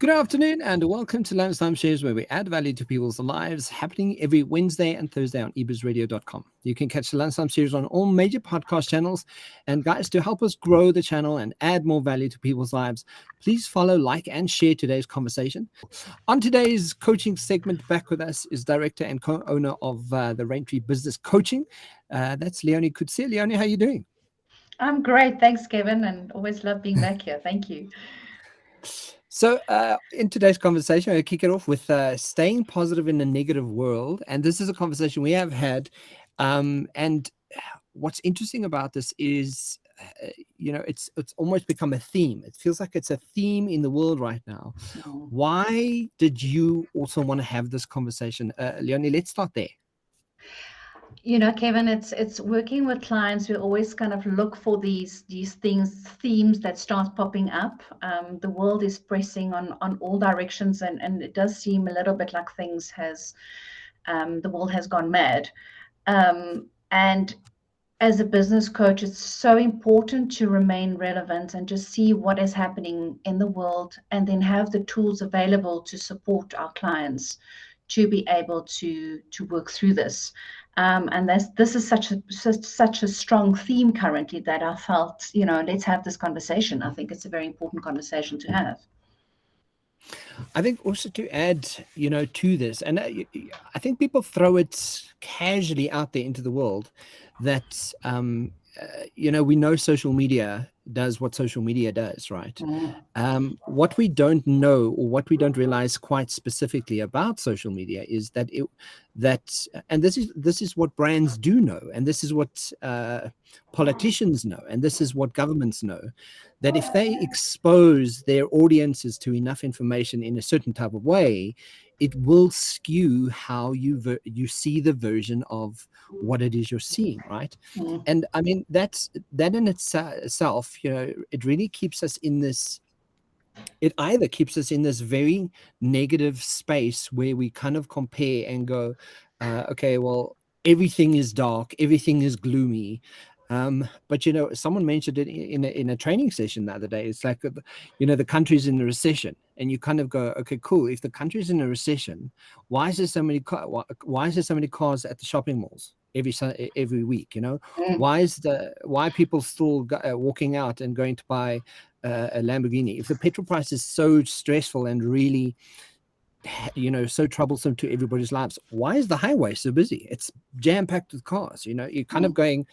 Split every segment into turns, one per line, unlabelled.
Good afternoon and welcome to Lunchtime Shares, where we add value to people's lives, happening every Wednesday and Thursday on ebizradio.com. You can catch the Lunchtime Series on all major podcast channels. And guys, to help us grow the channel and add more value to people's lives, please follow, like, and share today's conversation. On today's coaching segment, back with us is director and co-owner of the Raintree Business Coaching. That's Leoni Coetzee. Leoni, how are you doing?
I'm great. Thanks, Kevin. And always love being back here. Thank you.
So in today's conversation, I'll kick it off with staying positive in a negative world. And this is a conversation we have had. And what's interesting about this is, it's almost become a theme. It feels like it's a theme in the world right now. Why did you also want to have this conversation? Leoni, let's start there.
Kevin, it's working with clients. We always kind of look for these themes that start popping up. The world is pressing on all directions, and it does seem a little bit like the world has gone mad. And as a business coach, it's so important to remain relevant and just see what is happening in the world, and then have the tools available to support our clients to be able to work through this. And this is such a strong theme currently that I felt, let's have this conversation. I think it's a very important conversation to have.
I think also to add, to this, and I think people throw it casually out there into the world that, we know social media does what social media does, right? What we don't know, or what we don't realize quite specifically about social media, is that and this is what brands do know, and this is what politicians know, and this is what governments know, that if they expose their audiences to enough information in a certain type of way, it will skew how you see the version of what it is you're seeing, right? And I mean, that in itself, it really keeps us in this. It either keeps us in this very negative space where we kind of compare and go, okay, well, everything is dark, everything is gloomy. But someone mentioned it in a training session the other day. It's like, the country's in a recession, and you kind of go, okay, cool. If the country's in a recession, why is there so many cars at the shopping malls every week? Why are people still walking out and going to buy a Lamborghini? If the petrol price is so stressful and really, so troublesome to everybody's lives, why is the highway so busy? It's jam-packed with cars. You're kind of going,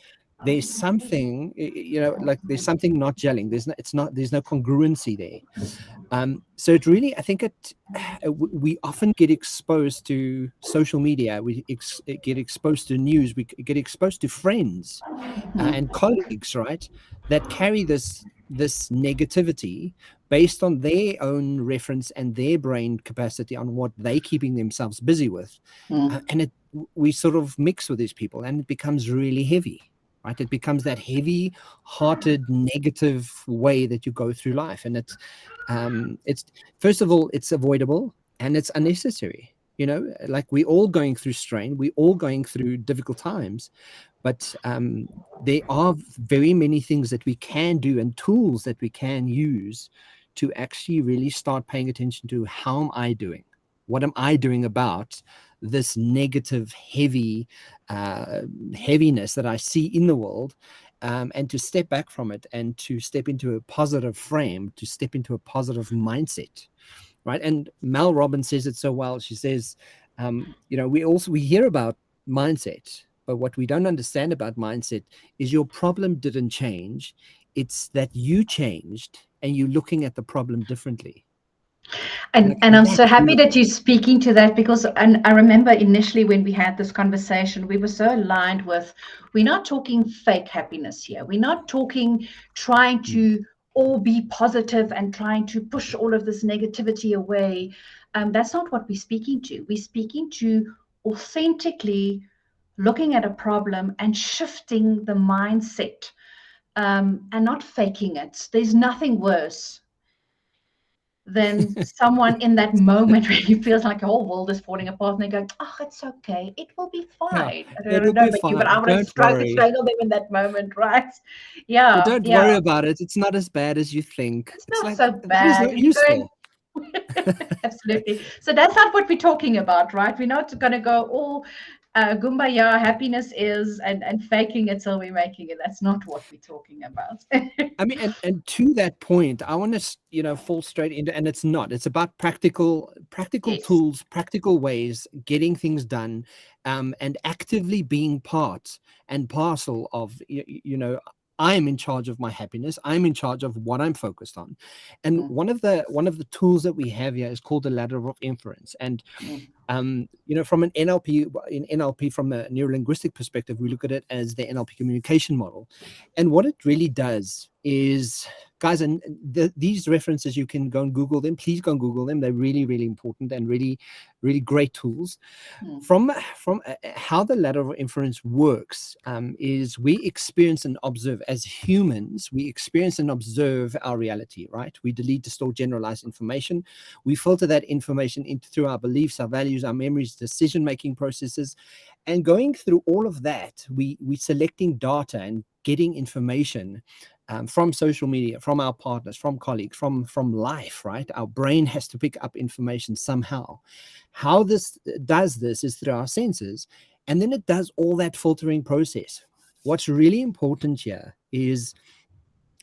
there's something, there's something not gelling. There's no congruency there. So it really, I think we often get exposed to social media. We get exposed to news. We get exposed to friends and colleagues, right, that carry this negativity based on their own reference and their brain capacity on what they're keeping themselves busy with. And we sort of mix with these people, and it becomes really heavy. Right? It becomes that heavy-hearted, negative way that you go through life, and it's first of all, it's avoidable and it's unnecessary. Like, we're all going through strain, we're all going through difficult times, but there are very many things that we can do and tools that we can use to actually really start paying attention to, how am I doing? What am I doing about this negative, heaviness that I see in the world, and to step back from it and to step into a positive frame, to step into a positive mindset, right? And Mel Robbins says it so well. She says, we hear about mindset, but what we don't understand about mindset is your problem didn't change. It's that you changed and you're looking at the problem differently.
And I'm so happy that you're speaking to that, because I remember initially when we had this conversation, we were so aligned with, we're not talking fake happiness here. We're not talking trying to all be positive and trying to push all of this negativity away. That's not what we're speaking to. We're speaking to authentically looking at a problem and shifting the mindset, and not faking it. There's nothing worse than someone in that moment where you feel like your whole world is falling apart, and they go, "Oh, it's okay, it will be fine."
Yeah, I don't know about you, but
I would have strangled them in that moment, right? Yeah.
But don't worry about it. It's not as bad as you think.
It's not so bad. Absolutely. So that's not what we're talking about, right? We're not going to go, oh, Gumbaya, happiness is, and faking it till we're making it. That's not what we're talking about.
I mean, and to that point, I want to, fall straight into, and it's not. It's about practical
Yes.
tools, practical ways, getting things done, and actively being part and parcel of, I'm in charge of my happiness. I'm in charge of what I'm focused on, and
Mm,
one of the tools that we have here is called the ladder of inference, and
mm,
from an NLP, from a neurolinguistic perspective, we look at it as the NLP communication model. And what it really does is, guys, and these references, you can go and Google them. Please go and Google them. They're really, really important and really, really great tools.
mm,
From how the ladder of inference works, is we experience and observe as humans. We experience and observe our reality, right? We delete, distort, generalize information. We filter that information through our beliefs, our values, our memories, decision-making processes, and going through all of that, we selecting data and getting information, from social media, from our partners, from colleagues, from life, right? Our brain has to pick up information somehow. How this does this is through our senses, and then it does all that filtering process. What's really important here is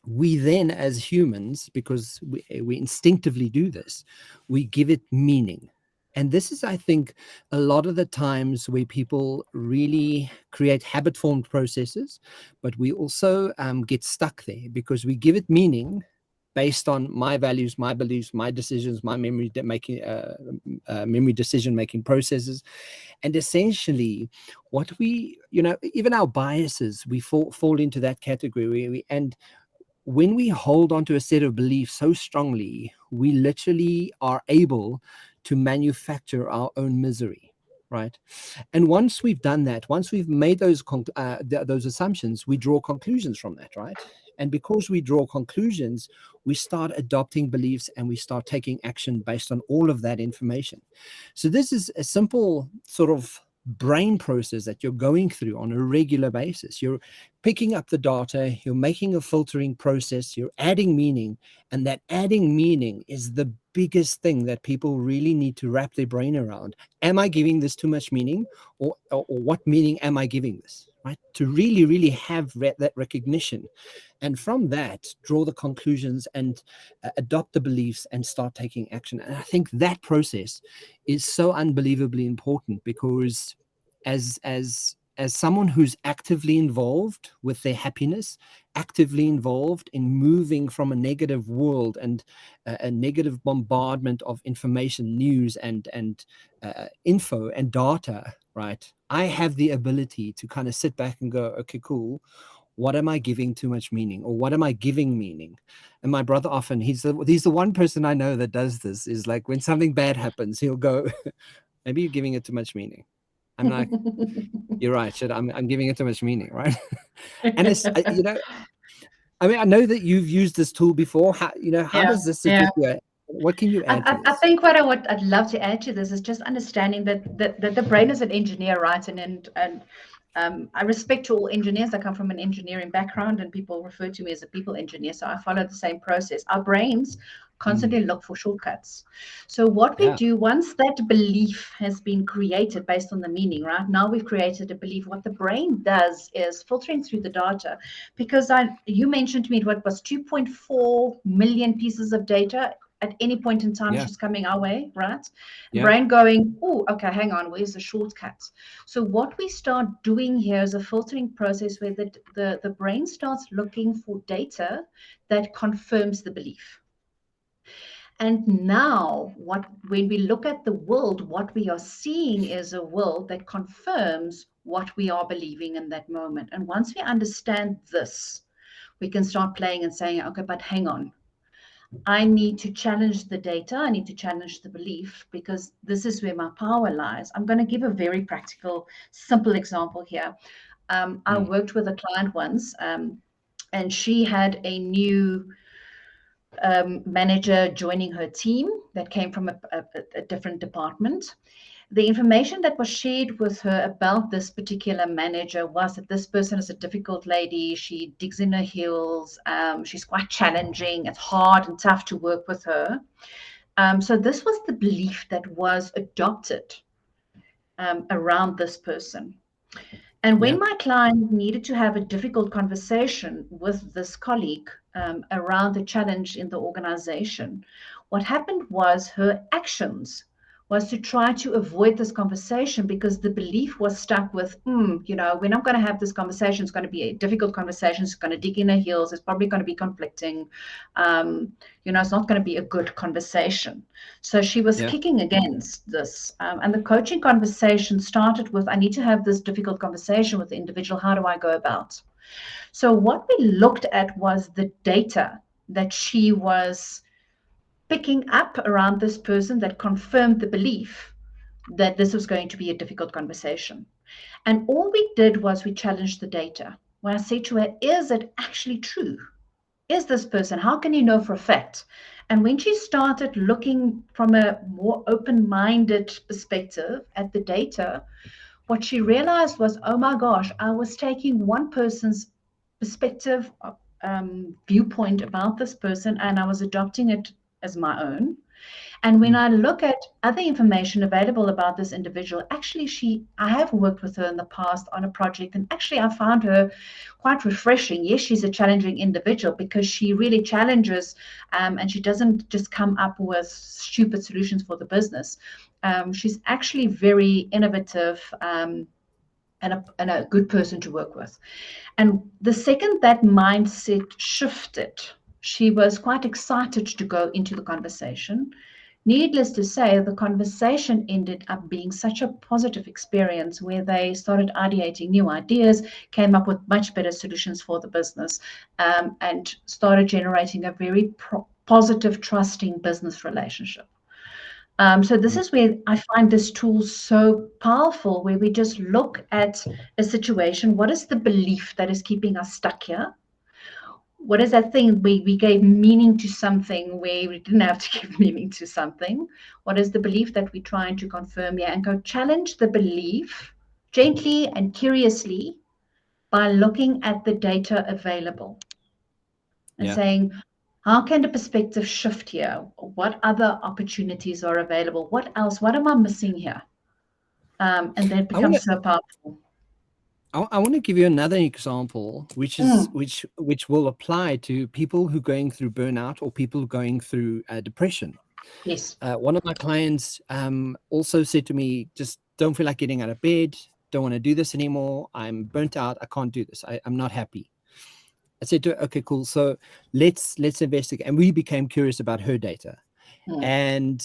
we then, as humans, because we instinctively do this, we give it meaning. And this is, I think, a lot of the times where people really create habit formed processes, but we also get stuck there because we give it meaning based on my values, my beliefs, my decisions, my memory decision making processes. And essentially, what we, even our biases, we fall into that category. And when we hold on to a set of beliefs so strongly, we literally are able to manufacture our own misery, right? And once we've done that, once we've made those assumptions, we draw conclusions from that, right? And because we draw conclusions, we start adopting beliefs and we start taking action based on all of that information. So this is a simple sort of brain process that you're going through on a regular basis. You're picking up the data, you're making a filtering process, you're adding meaning, and that adding meaning is the biggest thing that people really need to wrap their brain around. Am I giving this too much meaning, or what meaning am I giving this, right? To really, really have that recognition. And from that, draw the conclusions and adopt the beliefs and start taking action. And I think that process is so unbelievably important because as someone who's actively involved with their happiness, actively involved in moving from a negative world and a negative bombardment of information, news, and info and data, right? I have the ability to kind of sit back and go, okay, cool. What am I giving too much meaning, or what am I giving meaning? And my brother often, he's the one person I know that does this, is like when something bad happens, he'll go, maybe you're giving it too much meaning. I'm like, you're right. I'm giving it too much meaning, right? And it's, I mean, I know that you've used this tool before. How
Yeah,
does this sit
yeah.
with you? What can you add to
I
this?
think what I'd love to add to this is just understanding that the brain is an engineer, right? And I respect to all engineers. I come from an engineering background, and people refer to me as a people engineer. So I follow the same process. Our brains
Mm,
constantly look for shortcuts. So what we
yeah,
do once that belief has been created based on the meaning, right? Now we've created a belief. What the brain does is filtering through the data, because you mentioned to me what was 2.4 million pieces of data at any point in time
yeah,
she's coming our way, right?
yeah.
Brain going, oh, okay, hang on, where's the shortcut? So what we start doing here is a filtering process where the brain starts looking for data that confirms the belief. And now, when we look at the world, what we are seeing is a world that confirms what we are believing in that moment. And once we understand this, we can start playing and saying, okay, but hang on. I need to challenge the data. I need to challenge the belief, because this is where my power lies. I'm going to give a very practical, simple example here. I
Mm,
worked with a client once, and she had a new manager joining her team that came from a different department. The information that was shared with her about this particular manager was that this person is a difficult lady. She digs in her heels. She's quite challenging. It's hard and tough to work with her. So this was the belief that was adopted around this person. And when my client needed to have a difficult conversation with this colleague around the challenge in the organization, what happened was her actions was to try to avoid this conversation because the belief was stuck with, we're not going to have this conversation. It's going to be a difficult conversation. It's going to dig in her heels. It's probably going to be conflicting. It's not going to be a good conversation. So she was kicking against this. And the coaching conversation started with, I need to have this difficult conversation with the individual. How do I go about? So what we looked at was the data that she was picking up around this person that confirmed the belief that this was going to be a difficult conversation. And all we did was we challenged the data. When I said to her, is it actually true? Is this person? How can you know for a fact? And when she started looking from a more open-minded perspective at the data, what she realized was, oh my gosh, I was taking one person's perspective, viewpoint about this person, and I was adopting it as my own. And when I look at other information available about this individual, actually, I have worked with her in the past on a project, and actually I found her quite refreshing. Yes, she's a challenging individual because she really challenges, and she doesn't just come up with stupid solutions for the business. She's actually very innovative, and a good person to work with. And the second that mindset shifted, she was quite excited to go into the conversation. Needless to say, the conversation ended up being such a positive experience where they started ideating new ideas, came up with much better solutions for the business, and started generating a very positive, trusting business relationship. So this is where I find this tool so powerful, where we just look at a situation. What is the belief that is keeping us stuck here? What is that thing we gave meaning to something where we didn't have to give meaning to something? What is the belief that we're trying to confirm here? And go challenge the belief gently and curiously by looking at the data available and saying, how can the perspective shift here? What other opportunities are available? What else? What am I missing here? And that becomes so powerful.
I want to give you another example, which will apply to people who are going through burnout or people going through depression.
Yes.
One of my clients also said to me, just don't feel like getting out of bed, don't want to do this anymore. I'm burnt out. I can't do this. I'm not happy. I said to her, okay, cool. So let's investigate. And we became curious about her data. And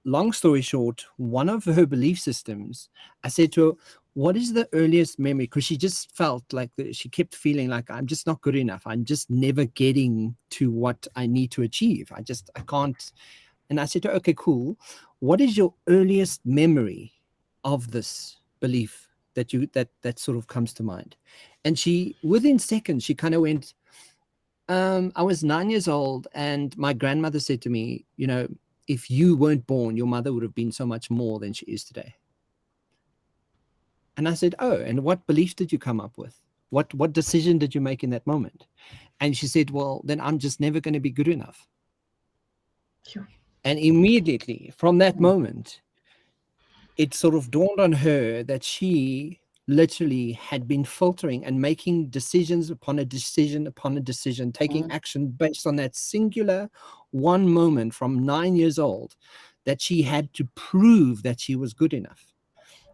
long story short, one of her belief systems, I said to her, what is the earliest memory? Because she just felt like she kept feeling like I'm just not good enough. I'm just never getting to what I need to achieve. I can't. And I said to her, okay, cool. What is your earliest memory of this belief that sort of comes to mind? And she, within seconds, she kind of went, I was 9 years old and my grandmother said to me, if you weren't born, your mother would have been so much more than she is today. And I said, oh, and what belief did you come up with? What decision did you make in that moment? And she said, well, then I'm just never going to be good enough.
Sure.
And immediately from that moment, it sort of dawned on her that she literally had been filtering and making decisions upon a decision upon a decision, taking action based on that singular one moment from 9 years old, that she had to prove that she was good enough.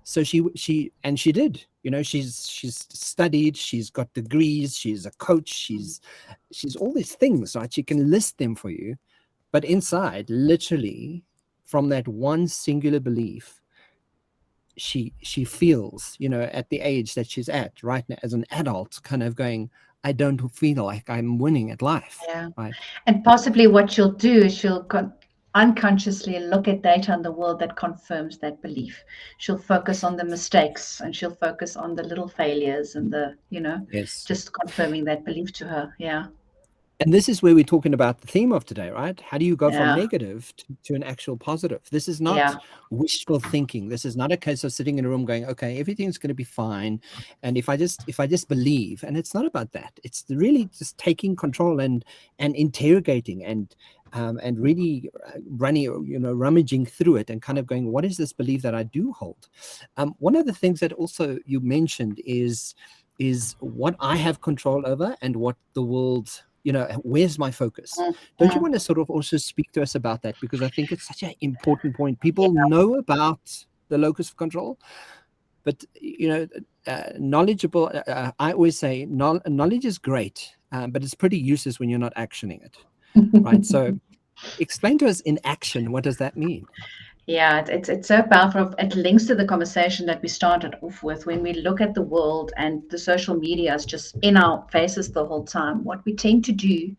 So she did, she's studied, she's got degrees, she's a coach, she's all these things, right? She can list them for you, but inside, literally, from that one singular belief, she feels, at the age that she's at right now as an adult, kind of going, I don't feel like I'm winning at life.
Yeah.
Right.
And possibly what she'll do is she'll unconsciously look at data in the world that confirms that belief. She'll focus on the mistakes and she'll focus on the little failures and the,
Yes.
just confirming that belief to her. Yeah.
And this is where we're talking about the theme of today, right? How do you go from negative to an actual positive? This is not wishful thinking. This is not a case of sitting in a room going, okay, everything's going to be fine. And if I just believe, and it's not about that. It's really just taking control and interrogating and and really running, rummaging through it and kind of going, what is this belief that I do hold? One of the things that also you mentioned is what I have control over and what the world, where's my focus? Don't you
Mm.
want to sort of also speak to us about that? Because I think it's such an important point.
Yeah.
People know about the locus of control, but knowledgeable. I always say knowledge is great, but it's pretty useless when you're not actioning it, right? So explain to us in action, what does that mean?
Yeah, it's so powerful. It links to the conversation that we started off with. When we look at the world and the social media is just in our faces the whole time, what we tend to do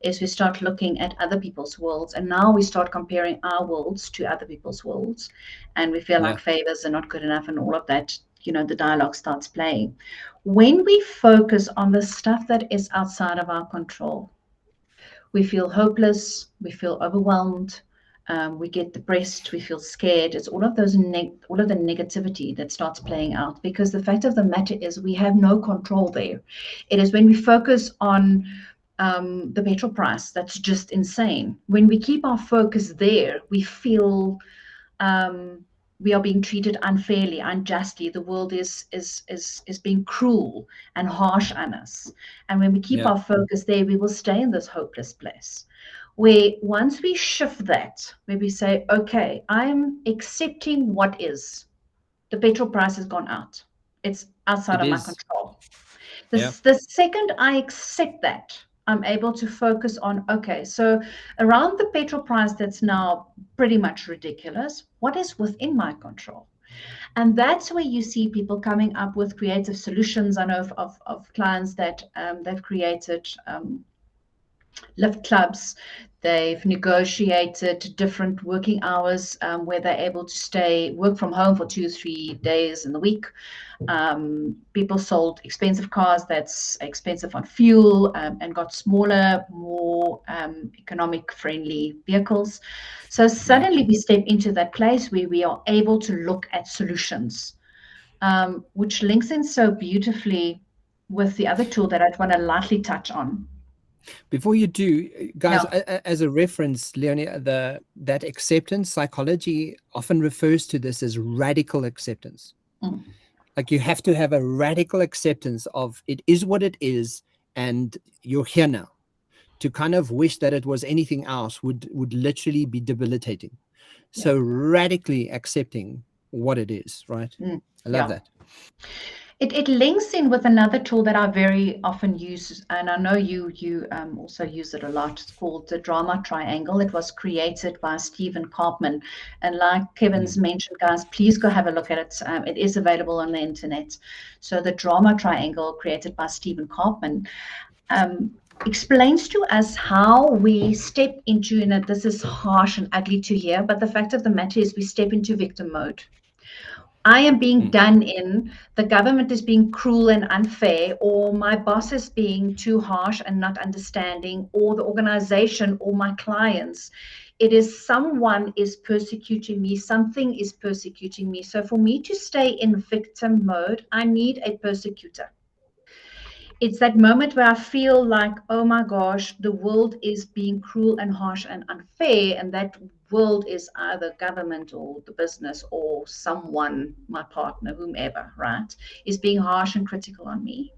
is we start looking at other people's worlds, and now we start comparing our worlds to other people's worlds, and we feel
Yeah,
like favors are not good enough, and all of that. The dialogue starts playing. When we focus on the stuff that is outside of our control, we feel hopeless, we feel overwhelmed, we get depressed, we feel scared. It's all of all of the negativity that starts playing out, because the fact of the matter is we have no control there. It is when we focus on the petrol price that's just insane. When we keep our focus there, we feel we are being treated unfairly, unjustly. The world is being cruel and harsh on us. And when we keep
yeah,
our focus there, we will stay in this hopeless place. Where once we shift that, where we say, okay, I'm accepting what is. The petrol price has gone out. It's outside
it
of my
is.
control.
Yeah,
The second I accept that, I'm able to focus on, okay, so around the petrol price that's now pretty much ridiculous, what is within my control? And that's where you see people coming up with creative solutions. I know of clients that they've created lift clubs. They've negotiated different working hours where they're able to work from home for 2 or 3 days in the week. People sold expensive cars that's expensive on fuel, and got smaller, more economic friendly vehicles. So
yeah.
suddenly we step into that place where we are able to look at solutions, which links in so beautifully with the other tool that I'd want to lightly touch on.
Before you do, guys,
Yeah.
as a reference, Leonie, that acceptance psychology often refers to this as radical acceptance.
Mm.
Like, you have to have a radical acceptance of it is what it is, and you're here now. To kind of wish that it was anything else would literally be debilitating.
Yeah.
So radically accepting what it is, right?
Mm.
I love
Yeah.
that.
It links in with another tool that I very often use, and I know you also use it a lot. It's called the drama triangle. It was created by Stephen Karpman, and like Kevin's
Mm.
mentioned, guys, please go have a look at it. It is available on the internet. So the drama triangle, created by Stephen Karpman, um, explains to us how we step into, and this is harsh and ugly to hear, but the fact of the matter is we step into victim mode. I am being
Mm.
done in, the government is being cruel and unfair, or my boss is being too harsh and not understanding, or the organization or my clients. It is someone is persecuting me, something is persecuting me. So for me to stay in victim mode, I need a persecutor. It's that moment where I feel like, oh my gosh, the world is being cruel and harsh and unfair, and that world is either government or the business or someone, my partner, whomever, right, is being harsh and critical on me.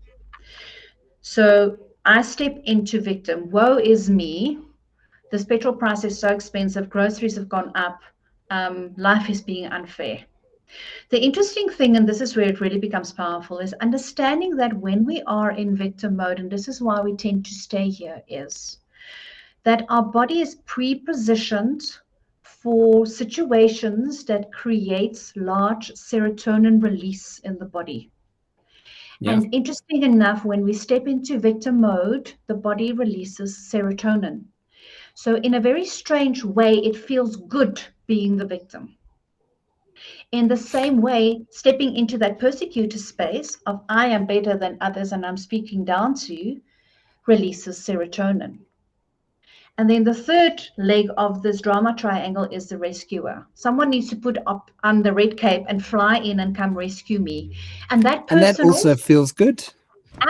So I step into victim. Woe is me. This petrol price is so expensive. Groceries have gone up. Life is being unfair. The interesting thing, and this is where it really becomes powerful, is understanding that when we are in victim mode, and this is why we tend to stay here, is that our body is pre-positioned for situations that creates large serotonin release in the body.
Yeah.
And interesting enough, when we step into victim mode, the body releases serotonin. So in a very strange way, it feels good being the victim. In the same way, stepping into that persecutor space of I am better than others and I'm speaking down to you releases serotonin. And then the third leg of this drama triangle is the rescuer. Someone needs to put up on the red cape and fly in and come rescue me. And that
And that
person
also
also,
feels good.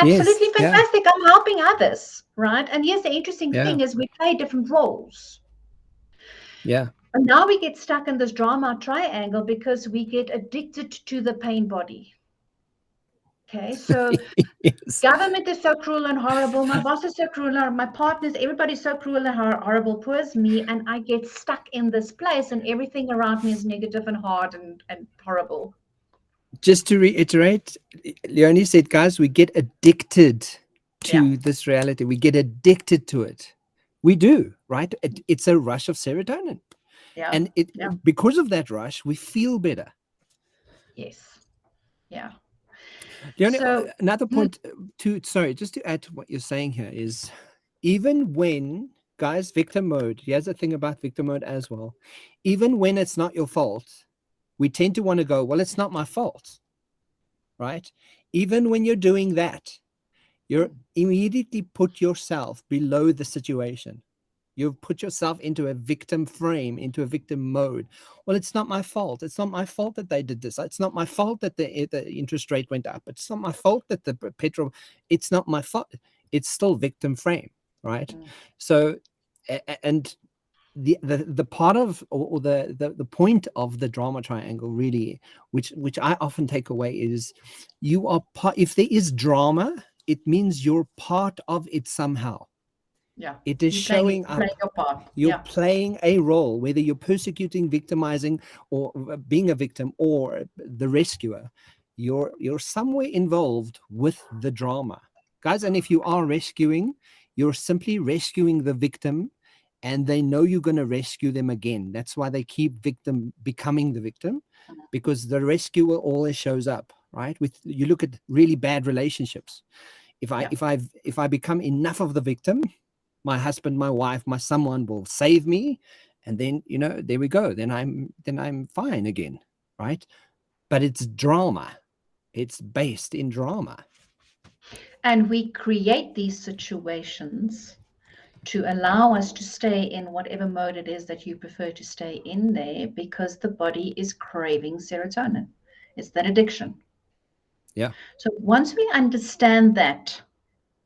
Yes.
absolutely
Yeah.
fantastic. I'm helping others, right? And here's the interesting
Yeah.
thing is we play different roles.
Yeah.
And now we get stuck in this drama triangle because we get addicted to the pain body. Okay, so
Yes.
government is so cruel and horrible. My boss is so cruel. My partners, everybody's so cruel and horrible. Poor's me, and I get stuck in this place, and everything around me is negative and hard and horrible.
Just to reiterate, Leonie said, guys, we get addicted
Yeah,
to this reality. We get addicted to it. We do, right? It's a rush of serotonin.
yeah,
And
yeah.
because of that rush, we feel better.
Yes, yeah.
Leonie,
So,
another
mm,
point sorry, just to add to what you're saying here is, even when, guys, victim mode, here's the thing about victim mode as well. Even when it's not your fault, we tend to want to go, well, it's not my fault, right? Even when you're doing that, you're immediately put yourself below the situation. You've put yourself into a victim frame, into a victim mode. Well, it's not my fault. It's not my fault that they did this. It's not my fault that the interest rate went up. It's not my fault that the petrol, it's not my fault. It's still victim frame, right? So, and the part of, or the point of the drama triangle really, which I often take away, is you are part. If there is drama, it means you're part of it somehow.
yeah,
It is
you're playing
showing up.
your part.
You're
Yeah,
playing a role, whether you're persecuting, victimizing, or being a victim, or the rescuer. You're somewhere involved with the drama, guys. And if you are rescuing, you're simply rescuing the victim, and they know you're going to rescue them again. That's why they keep becoming the victim, because the rescuer always shows up, right? With, you look at really bad relationships.
yeah.
If I become enough of the victim, my husband, my wife, my someone will save me, and then, there we go. Then I'm fine again, right? But it's drama. It's based in drama.
And we create these situations to allow us to stay in whatever mode it is that you prefer to stay in there, because the body is craving serotonin. It's that addiction.
Yeah.
So once we understand that,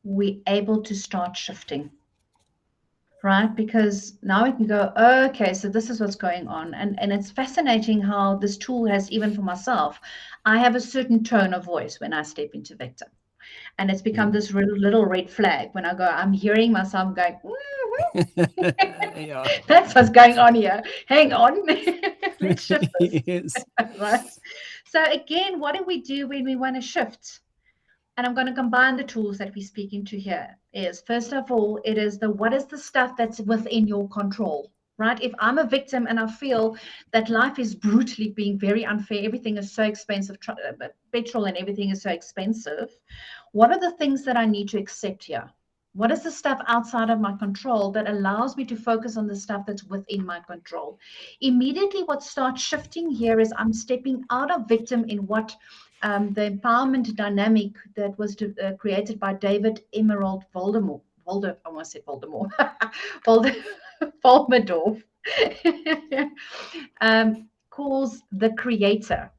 we're able to start shifting, right? Because now we can go, okay, so this is what's going on. And it's fascinating how this tool has, even for myself, I have a certain tone of voice when I step into victim. And it's become this little red flag when I go, I'm hearing myself going,
Yeah.
that's what's going on here. Hang on. Let's shift this.
Yes.
Right. So again, what do we do when we want to shift? And I'm going to combine the tools that we speak into here. Is, first of all, it is what is the stuff that's within your control, right? If I'm a victim and I feel that life is brutally being very unfair, everything is so expensive, petrol and everything is so expensive, what are the things that I need to accept here? What is the stuff outside of my control that allows me to focus on the stuff that's within my control? Immediately, what starts shifting here is I'm stepping out of victim in what the empowerment dynamic that was created by David Emerald Voldemort. I almost said Voldemort. Voldemort calls the creator.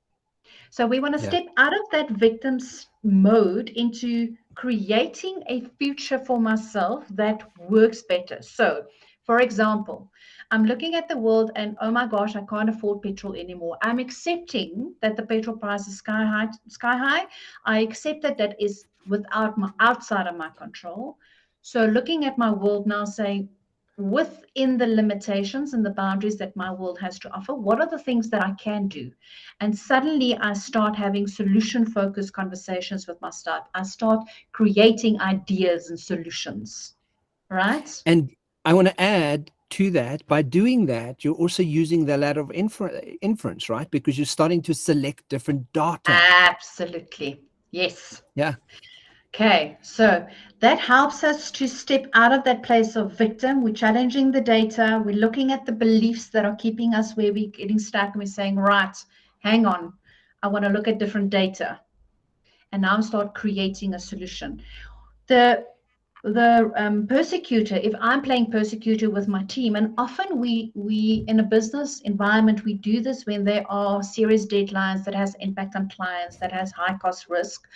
So we want to step out of that victim's mode into creating a future for myself that works better. So, for example, I'm looking at the world and, oh my gosh, I can't afford petrol anymore. I'm accepting that the petrol price is sky high, sky high. I accept that that is outside of my control. So looking at my world now, saying, within the limitations and the boundaries that my world has to offer, what are the things that I can do? And suddenly I start having solution focused conversations with my staff. I start creating ideas and solutions, right?
And I want to add to that, by doing that, you're also using the ladder of inference, right? Because you're starting to select different data.
Absolutely. Yes.
Yeah.
Okay, so that helps us to step out of that place of victim. We're challenging the data. We're looking at the beliefs that are keeping us where we're getting stuck. And we're saying, right, hang on. I want to look at different data. And now start creating a solution. The persecutor, if I'm playing persecutor with my team, and often we in a business environment, we do this when there are serious deadlines that has impact on clients, that has high cost risk,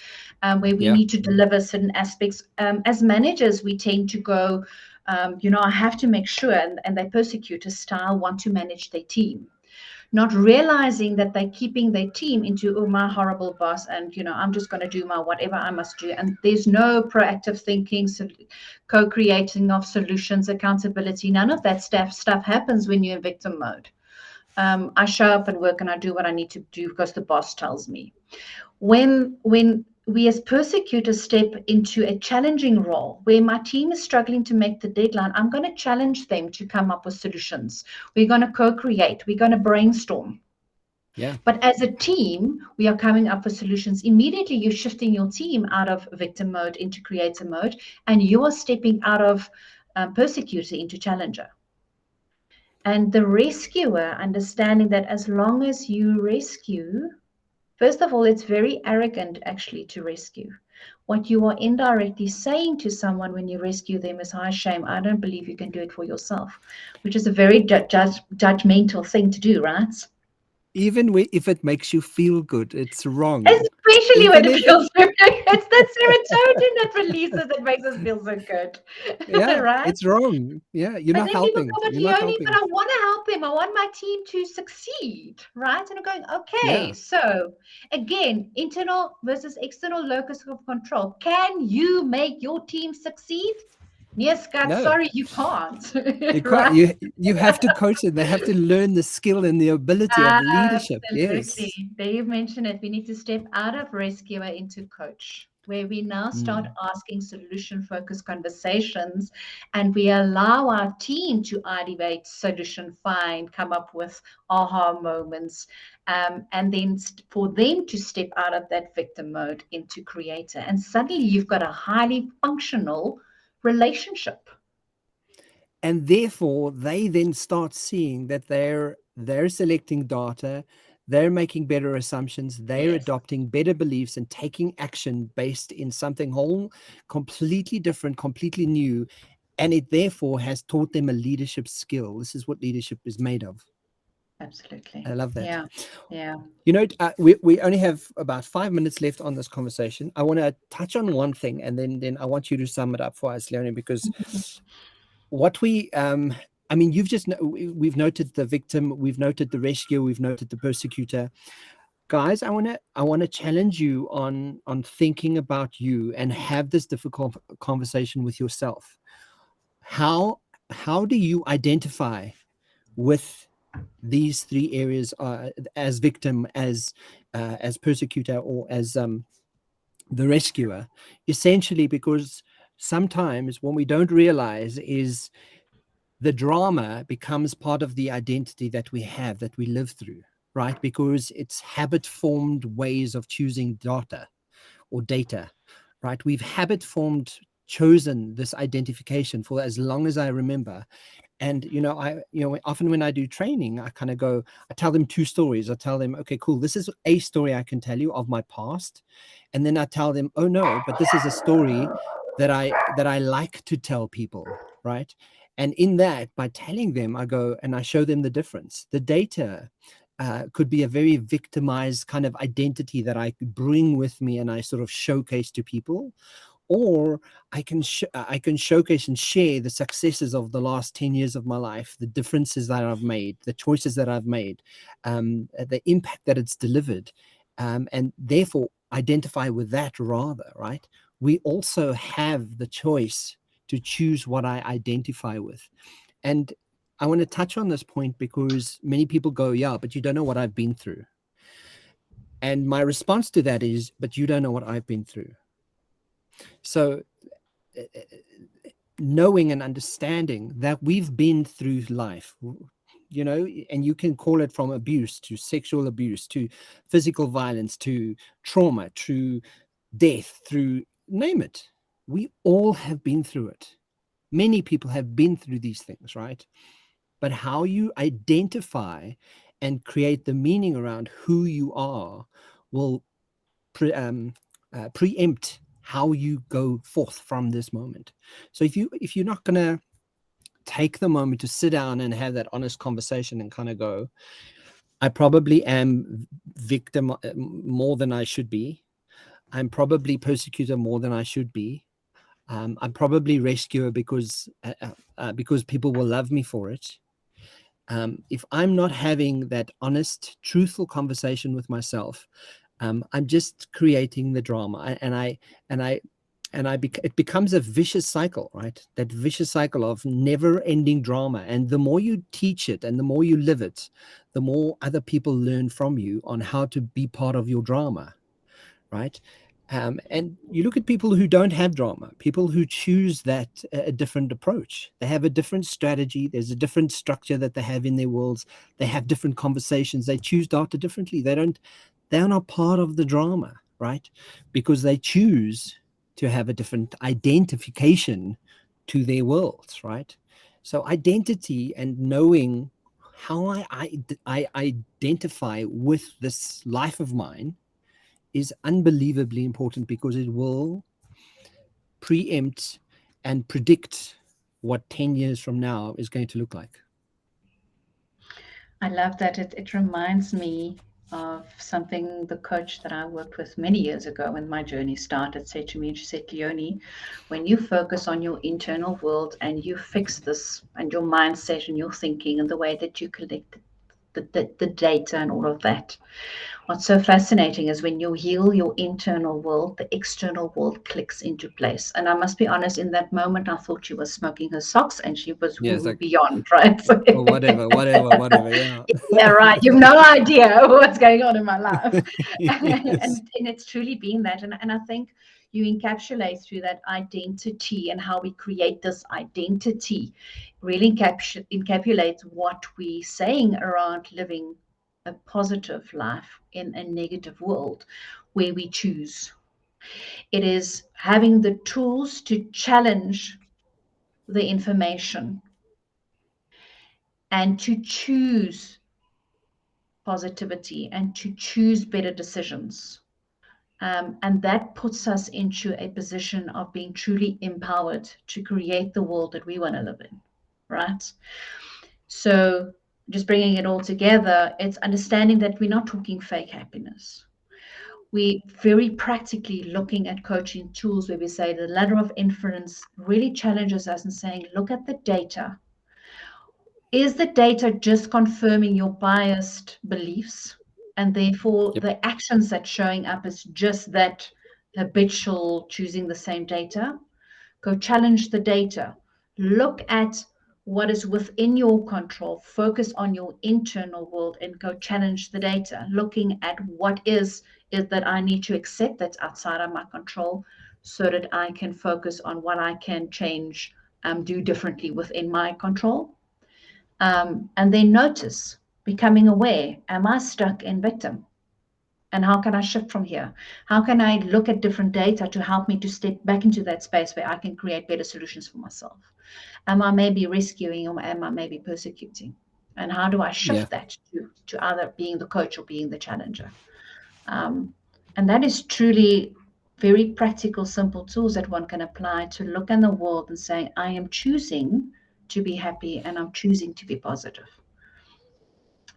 where we need to deliver certain aspects. As managers, we tend to go, I have to make sure, and they persecutor style want to manage their team, not realizing that they're keeping their team into, oh, my horrible boss, and I'm just going to do my whatever I must do, and there's no proactive thinking, co-creating of solutions, accountability. None of that stuff happens when you're in victim mode. I show up at work and I do what I need to do because the boss tells me. When we as persecutors step into a challenging role where my team is struggling to make the deadline, I'm going to challenge them to come up with solutions. We're going to co-create. We're going to brainstorm.
Yeah.
But as a team, we are coming up with solutions. Immediately, you're shifting your team out of victim mode into creator mode, and you are stepping out of persecutor into challenger. And the rescuer, understanding that as long as you rescue, first of all, it's very arrogant actually to rescue. What you are indirectly saying to someone when you rescue them is, "Hi, shame, I don't believe you can do it for yourself," which is a very judgmental thing to do, right?
Even if it makes you feel good, it's wrong.
Especially
Even
when it
if
feels so good. It's that serotonin that releases that makes us feel so good.
yeah,
Right?
it's wrong. Yeah, you're
But
not
then people
helping.
go, but
You're not
Leoni, but
helping.
I want to help them. I want my team to succeed, right? And I'm going, okay,
Yeah.
so again, internal versus external locus of control. Can you make your team succeed? Yes, God,
No,
sorry, you can't,
you can't.
right?
You have to coach it. They have to learn the skill and the ability of leadership.
Absolutely.
Yes.
There you mentioned it. We need to step out of rescuer into coach, where we now start
Mm.
asking solution focused conversations and we allow our team to ideate, solution find, come up with aha moments, and then for them to step out of that victim mode into creator. And suddenly you've got a highly functional relationship.
And therefore, they then start seeing that they're selecting data, they're making better assumptions, they're
Yes.
adopting better beliefs and taking action based in something whole, completely different, completely new. And it therefore has taught them a leadership skill. This is what leadership is made of.
Absolutely.
I love that.
Yeah. Yeah.
We only have about 5 minutes left on this conversation. I want to touch on one thing, and then I want you to sum it up for us, Leoni, because what I mean, we've noted the victim, we've noted the rescuer, we've noted the persecutor. Guys, I want to challenge you on thinking about you and have this difficult conversation with yourself. How do you identify with these three areas, as victim, as persecutor, or as the rescuer? Essentially, because sometimes what we don't realize is the drama becomes part of the identity that we have, that we live through, right? Because it's habit formed ways of choosing data, right? We've habit formed chosen this identification for as long as I remember. And often when I do training, I kind of go, I tell them two stories. I tell them, okay, cool, this is a story I can tell you of my past. And then I tell them, oh no, but this is a story that I like to tell people, right? And in that, by telling them, I go and I show them the difference. The data could be a very victimized kind of identity that I bring with me and I sort of showcase to people, or I can showcase and share the successes of the last 10 years of my life, the differences that I've made, the choices that I've made, the impact that it's delivered, and therefore identify with that rather, right? We also have the choice to choose what I identify with. And I want to touch on this point because many people go, yeah, but you don't know what I've been through. And my response to that is, but you don't know what I've been through. So knowing and understanding that we've been through life, and you can call it from abuse to sexual abuse to physical violence to trauma to death, through name it. We all have been through it. Many people have been through these things, right? But how you identify and create the meaning around who you are will preempt how you go forth from this moment. So if you're not going to take the moment to sit down and have that honest conversation and kind of go, I probably am victim more than I should be. I'm probably persecutor more than I should be. I'm probably rescuer because people will love me for it. If I'm not having that honest, truthful conversation with myself, I'm just creating the drama, and I it becomes a vicious cycle, right? That vicious cycle of never-ending drama. And the more you teach it and the more you live it, the more other people learn from you on how to be part of your drama, right? And you look at people who don't have drama, people who choose that a different approach. They have a different strategy. There's a different structure that they have in their worlds. They have different conversations. They choose data differently. They're not part of the drama, right? Because they choose to have a different identification to their worlds, right? So identity and knowing how I identify with this life of mine is unbelievably important, because it will preempt and predict what 10 years from now is going to look like.
I love that. It reminds me of something the coach that I worked with many years ago when my journey started said to me. And she said, Leoni, when you focus on your internal world and you fix this and your mindset and your thinking and the way that you collect the data and all of that, what's so fascinating is when you heal your internal world, the external world clicks into place. And I must be honest, in that moment, I thought she was smoking her socks and she was
Yeah, it's
woo
like,
beyond, right?
or whatever. Yeah.
Yeah, right. You've no idea what's going on in my life.
Yes.
And it's truly been that. And I think you encapsulate through that identity and how we create this identity really encapsulates what we're saying around living a positive life in a negative world where we choose. It is having the tools to challenge the information and to choose positivity and to choose better decisions. And that puts us into a position of being truly empowered to create the world that we want to live in, right? So, just bringing it all together, it's understanding that we're not talking fake happiness. We very practically looking at coaching tools where we say the ladder of inference really challenges us in saying, look at the data. Is the data just confirming your biased beliefs? And therefore,
Yep.
the actions that's showing up is just that habitual choosing the same data? Go challenge the data. Look at what is within your control. Focus on your internal world and go challenge the data. Looking at what is that I need to accept that's outside of my control so that I can focus on what I can change, do differently within my control. And then notice, becoming aware, am I stuck in victim? And how can I shift from here? How can I look at different data to help me to step back into that space where I can create better solutions for myself? Am I maybe rescuing or am I maybe persecuting? And how do I
Yeah.
shift that to either being the coach or being the challenger? And that is truly very practical, simple tools that one can apply to look in the world and say, I am choosing to be happy and I'm choosing to be positive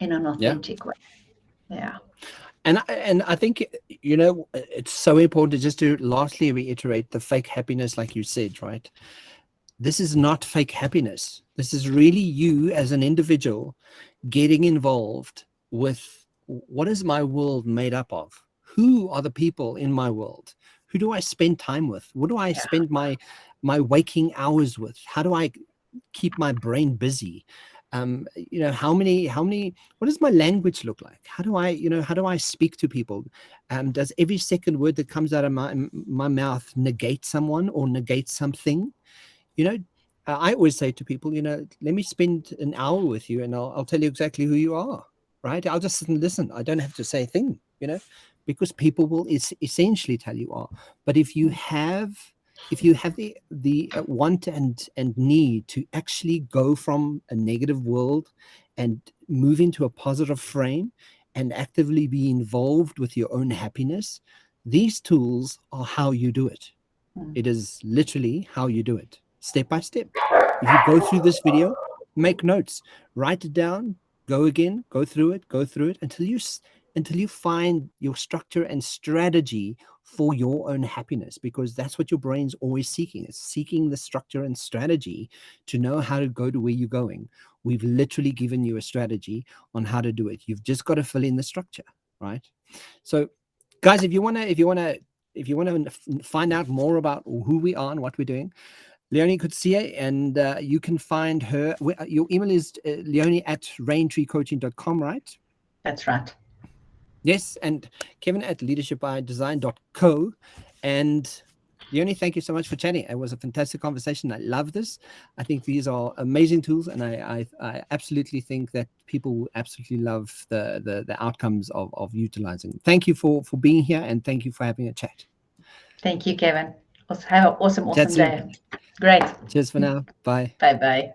in an
Yeah.
authentic way. Yeah.
And I think, it's so important just to lastly reiterate the fake happiness, like you said, right? This is not fake happiness. This is really you as an individual getting involved with, what is my world made up of? Who are the people in my world? Who do I spend time with? What do I
Yeah.
spend my waking hours with? How do I keep my brain busy? What does my language look like? How do I speak to people? Does every second word that comes out of my mouth negate someone or negate something? you know I always say to people, let me spend an hour with you and I'll tell you exactly who you are, right? I'll just sit and listen. I don't have to say a thing, because people will essentially tell you are. But if you have the want and need to actually go from a negative world and move into a positive frame and actively be involved with your own happiness, these tools are how you do it. It is literally how you do it, step by step. If you go through this video, make notes, write it down, go again, go through it until you find your structure and strategy for your own happiness, because that's what your brain's always seeking. It's seeking the structure and strategy to know how to go to where you're going. We've literally given you a strategy on how to do it. You've just got to fill in the structure, right? So, guys, if you want to find out more about who we are and what we're doing, Leoni Coetzee, and you can find her. Your email is leoni@raintreecoaching.com, right?
That's right.
Yes, and Kevin at leadershipbydesign.co. And Leoni, thank you so much for chatting. It was a fantastic conversation. I love this. I think these are amazing tools, and I absolutely think that people will absolutely love the outcomes of utilizing. Thank you for being here, and thank you for having a chat.
Thank you, Kevin. Have an awesome
Chat soon.
day. Great.
Cheers for now. Bye.
Bye-bye.